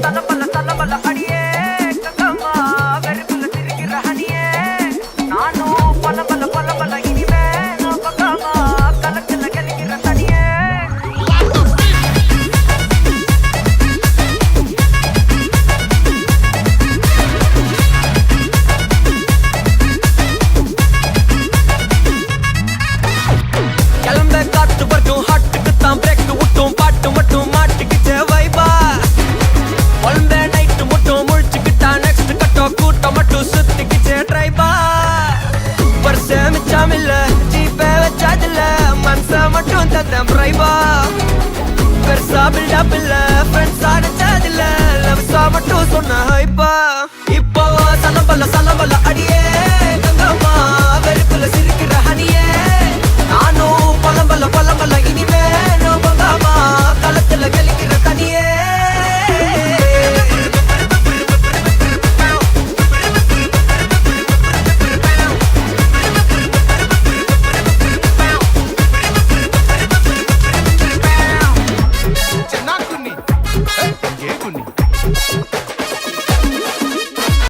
தலபல அடியே கங்கம்மா வெறுப்புல சிரிக்கிற ஹனியே நானும் பல இனிமே நான் பக்காமா கலக்கல கலிக்கிற தனியே கிளம்ப காத்து வரட்டும் ஹாட்டுக்கு தான் பிரேக் விட்டும் பாட்டு மட்டும் மாட்டுக்குச்சே வைபா ஒன்பே நைட்டு மட்டும் முழிச்சுக்கிட்டா நெக்ஸ்ட் கட்டோ கூட்டம் மட்டும் சுத்திக்கிச்சே ட்ரைபா பர்சே மிச்சம் இல்ல ஜீப்பே வச்சாதில்ல மனச மட்டும் தந்தேன் பிரைபா பெருசா பில்டப் இல்ல ஃப்ரெண்ட்ஸ் அடிச்சதில்ல லவ்ஸா மட்டும் சொன்ன ஹைப்பா இப்போ சலபல அடியே கங்கம்மா வெறுப்புல சிரிக்கிற ஹனியே நானும் பலம்பல இனிமே நோ பங்காமா களத்துல கலிக்கிற தனியே Chenakuni.